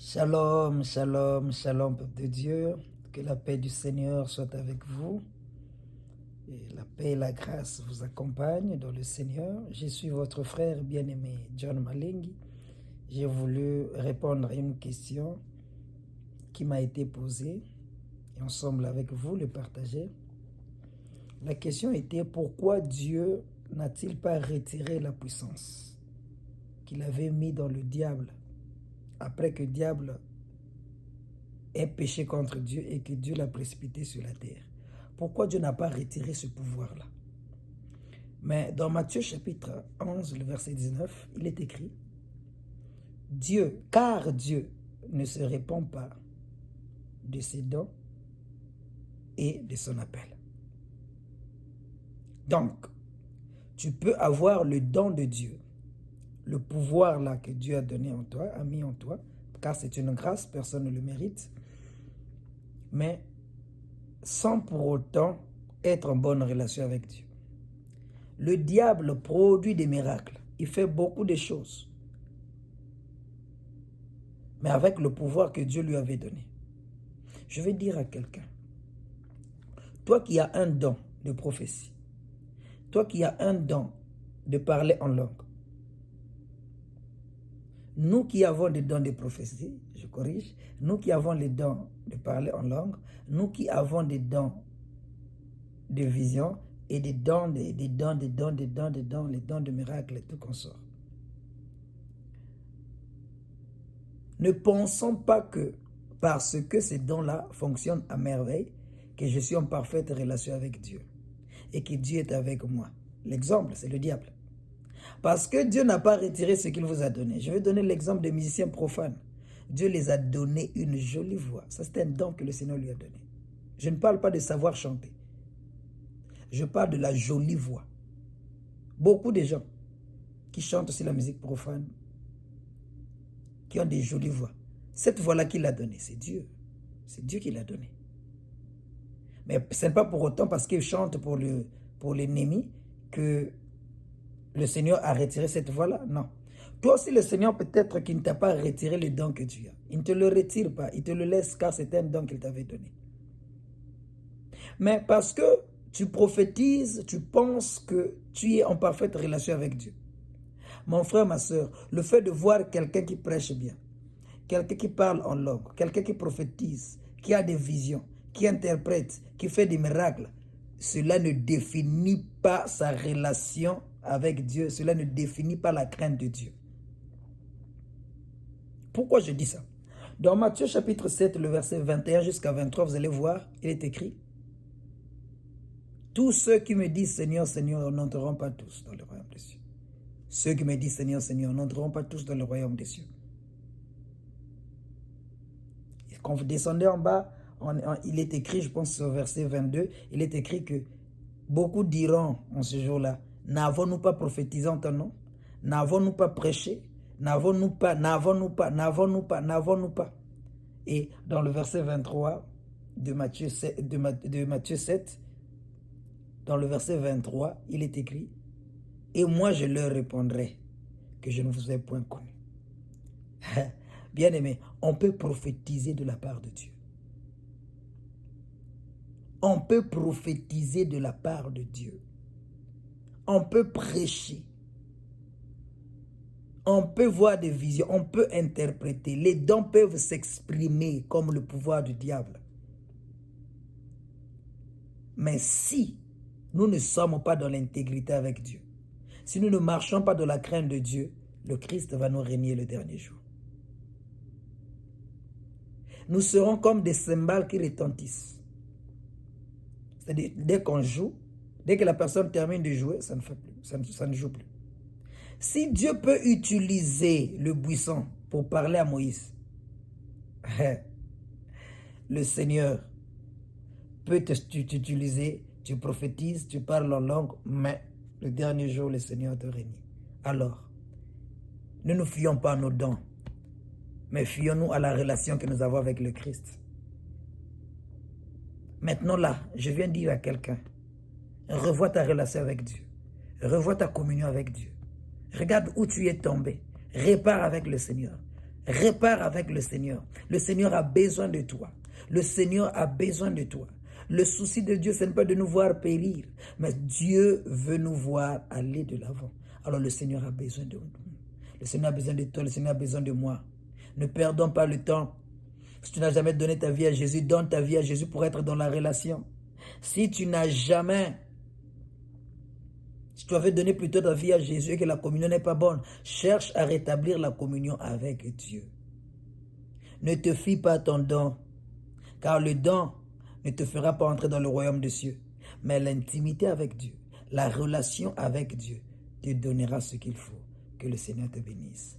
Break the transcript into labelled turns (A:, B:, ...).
A: Shalom, shalom, shalom, peuple de Dieu. Que la paix du Seigneur soit avec vous. Et la paix et la grâce vous accompagnent dans le Seigneur. Je suis votre frère bien-aimé John Malengi. J'ai voulu répondre à une question qui m'a été posée et ensemble avec vous le partager. La question était: pourquoi Dieu n'a-t-il pas retiré la puissance qu'il avait mis dans le diable après que le diable ait péché contre Dieu et que Dieu l'a précipité sur la terre? Pourquoi Dieu n'a pas retiré ce pouvoir-là? Mais dans Matthieu chapitre 11, le verset 19, il est écrit: car Dieu ne se répand pas de ses dons et de son appel. Donc, tu peux avoir le don de Dieu, le pouvoir là que Dieu a donné en toi, a mis en toi, car c'est une grâce, personne ne le mérite, mais sans pour autant être en bonne relation avec Dieu. Le diable produit des miracles, il fait beaucoup de choses, mais avec le pouvoir que Dieu lui avait donné. Je vais dire à quelqu'un, toi qui as un don de prophétie, toi qui as un don de parler en langue, nous qui avons des dons de prophétie, je corrige, nous qui avons les dons de parler en langue, nous qui avons des dons de vision et des dons, les dons de miracles et tout consort. Ne pensons pas que parce que ces dons-là fonctionnent à merveille, que je suis en parfaite relation avec Dieu et que Dieu est avec moi. L'exemple, c'est le diable. Parce que Dieu n'a pas retiré ce qu'il vous a donné. Je vais donner l'exemple des musiciens profanes. Dieu les a donné une jolie voix. Ça, c'est un don que le Seigneur lui a donné. Je ne parle pas de savoir chanter. Je parle de la jolie voix. Beaucoup de gens qui chantent aussi la musique profane, qui ont des jolies voix. Cette voix-là qu'il a donnée, c'est Dieu. C'est Dieu qui l'a donnée. Mais ce n'est pas pour autant parce qu'ils chantent pour l'ennemi que le Seigneur a retiré cette voix-là. Non. Toi aussi, le Seigneur, peut-être qu'il ne t'a pas retiré le don que tu as. Il ne te le retire pas. Il te le laisse car c'est un don qu'il t'avait donné. Mais parce que tu prophétises, tu penses que tu es en parfaite relation avec Dieu. Mon frère, ma soeur, le fait de voir quelqu'un qui prêche bien, quelqu'un qui parle en langue, quelqu'un qui prophétise, qui a des visions, qui interprète, qui fait des miracles, cela ne définit pas sa relation avec Dieu. Cela ne définit pas la crainte de Dieu. Pourquoi je dis ça? Dans Matthieu chapitre 7, le verset 21 jusqu'à 23, vous allez voir, il est écrit: tous ceux qui me disent Seigneur, Seigneur, n'entreront pas tous dans le royaume des cieux. Ceux qui me disent Seigneur, Seigneur, n'entreront pas tous dans le royaume des cieux. Et quand vous descendez en bas, il est écrit, je pense au verset 22, il est écrit que beaucoup diront en ce jour-là: n'avons-nous pas prophétisé en ton nom? N'avons-nous pas prêché? N'avons-nous pas? Et dans le verset 23 de Matthieu 7, dans le verset 23, il est écrit: et moi je leur répondrai que je ne vous ai point connu. Bien-aimé, on peut prophétiser de la part de Dieu. On peut prophétiser de la part de Dieu. On peut prêcher. On peut voir des visions. On peut interpréter. Les dons peuvent s'exprimer comme le pouvoir du diable. Mais si nous ne sommes pas dans l'intégrité avec Dieu, si nous ne marchons pas dans la crainte de Dieu, le Christ va nous régner le dernier jour. Nous serons comme des cymbales qui retentissent. C'est-à-dire, dès qu'on joue, dès que la personne termine de jouer, ça ne fait plus, ça ne joue plus. Si Dieu peut utiliser le buisson pour parler à Moïse, le Seigneur peut t'utiliser, tu prophétises, tu parles en langue, mais le dernier jour, le Seigneur te règne. Alors, ne nous fions pas à nos dons, mais fions-nous à la relation que nous avons avec le Christ. Maintenant là, je viens dire à quelqu'un, revois ta relation avec Dieu. Revois ta communion avec Dieu. Regarde où tu es tombé. Répare avec le Seigneur. Répare avec le Seigneur. Le Seigneur a besoin de toi. Le Seigneur a besoin de toi. Le souci de Dieu, ce n'est pas de nous voir périr, mais Dieu veut nous voir aller de l'avant. Alors le Seigneur a besoin de nous. Le Seigneur a besoin de toi, le Seigneur a besoin de moi. Ne perdons pas le temps. Si tu n'as jamais donné ta vie à Jésus, donne ta vie à Jésus pour être dans la relation. Si tu n'as jamais, si tu avais donné plutôt ta vie à Jésus et que la communion n'est pas bonne, cherche à rétablir la communion avec Dieu. Ne te fie pas à ton don, car le don ne te fera pas entrer dans le royaume des cieux. Mais l'intimité avec Dieu, la relation avec Dieu, te donnera ce qu'il faut. Que le Seigneur te bénisse.